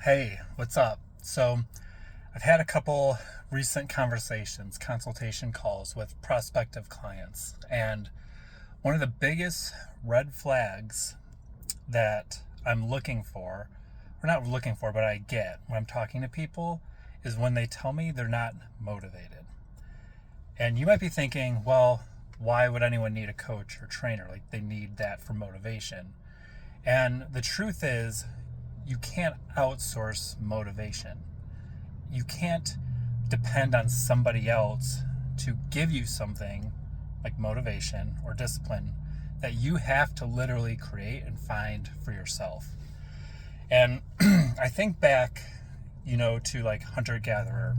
Hey, what's up? So, I've had a couple recent consultation calls with prospective clients, and one of the biggest red flags that I'm looking for, or not looking for, but I get when I'm talking to people, is when they tell me they're not motivated. And you might be thinking, well, why would anyone need a coach or trainer? Like, they need that for motivation. And the truth is, you can't outsource motivation. You can't depend on somebody else to give you something like motivation or discipline that you have to literally create and find for yourself. And I think back, to like hunter-gatherer,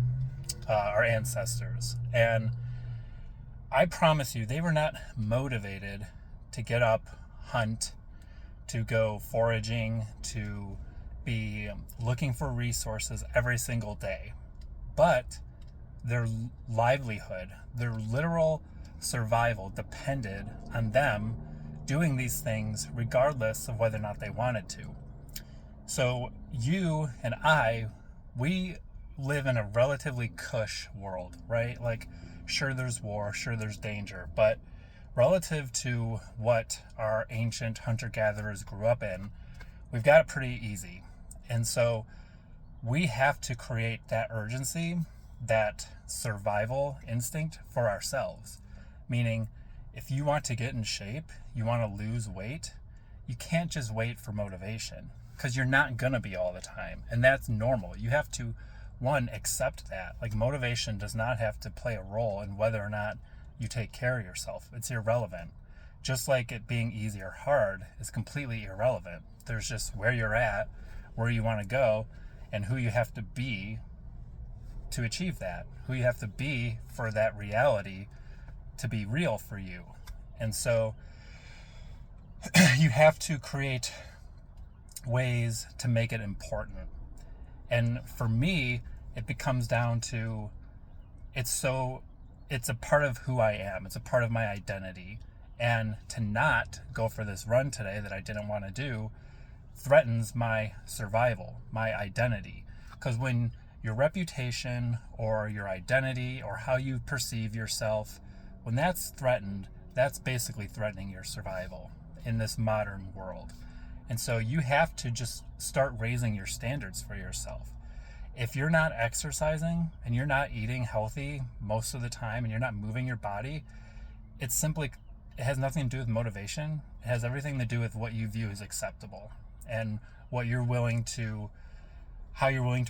our ancestors. And I promise you, they were not motivated to get up, hunt, to go foraging, to be looking for resources every single day. But their livelihood, their literal survival depended on them doing these things regardless of whether or not they wanted to. So you and I, we live in a relatively cush world, right? Like, sure, there's war, sure, there's danger, but relative to what our ancient hunter-gatherers grew up in, we've got it pretty easy. And so we have to create that urgency, that survival instinct for ourselves. Meaning, if you want to get in shape, you want to lose weight, you can't just wait for motivation, because you're not going to be all the time. And that's normal. You have to, one, accept that. Like, motivation does not have to play a role in whether or not you take care of yourself. It's irrelevant. Just like it being easy or hard is completely irrelevant. There's just where you're at, where you want to go, and who you have to be to achieve that. Who you have to be for that reality to be real for you. And so you have to create ways to make it important. And for me, it becomes down to it's a part of who I am. It's a part of my identity. And to not go for this run today that I didn't want to do threatens my survival, my identity. Because when your reputation or your identity or how you perceive yourself, when that's threatened, that's basically threatening your survival in this modern world. And so you have to just start raising your standards for yourself. If you're not exercising and you're not eating healthy most of the time and you're not moving your body, it has nothing to do with motivation. It has everything to do with what you view as acceptable and how you're willing to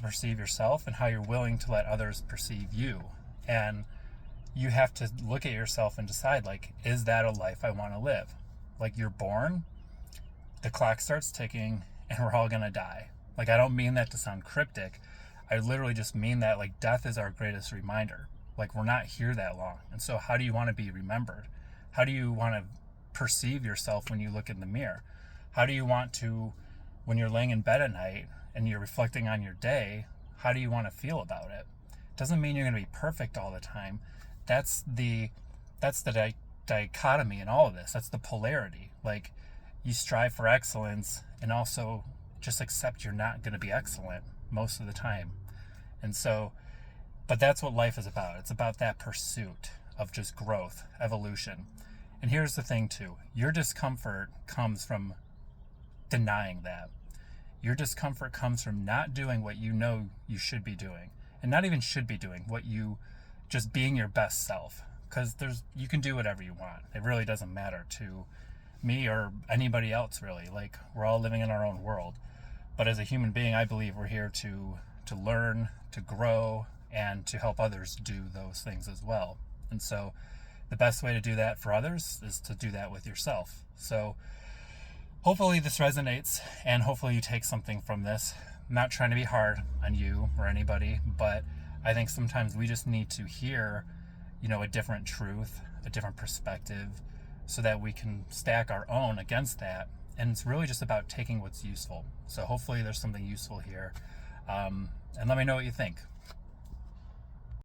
perceive yourself and how you're willing to let others perceive you. And you have to look at yourself and decide, like, is that a life I want to live? Like, you're born, the clock starts ticking, and we're all gonna die. Like, I don't mean that to sound cryptic. I literally just mean that, like, death is our greatest reminder. Like, we're not here that long. And so how do you want to be remembered? How do you want to perceive yourself when you look in the mirror? How do you want to, when you're laying in bed at night and you're reflecting on your day, how do you want to feel about it? Doesn't mean you're going to be perfect all the time. That's the dichotomy in all of this. That's the polarity. Like, you strive for excellence and also just accept you're not going to be excellent most of the time. And so, but that's what life is about. It's about that pursuit of just growth, evolution. And here's the thing too. Your discomfort comes from denying that. Your discomfort comes from not doing what you know you should be doing. And not even should be doing, just being your best self. Because you can do whatever you want. It really doesn't matter to me or anybody else, really. Like, we're all living in our own world. But as a human being, I believe we're here to learn, to grow, and to help others do those things as well. And so the best way to do that for others is to do that with yourself. So hopefully this resonates, and hopefully you take something from this. I'm not trying to be hard on you or anybody, but I think sometimes we just need to hear, a different truth, a different perspective, so that we can stack our own against that. And it's really just about taking what's useful. So hopefully there's something useful here. And let me know what you think.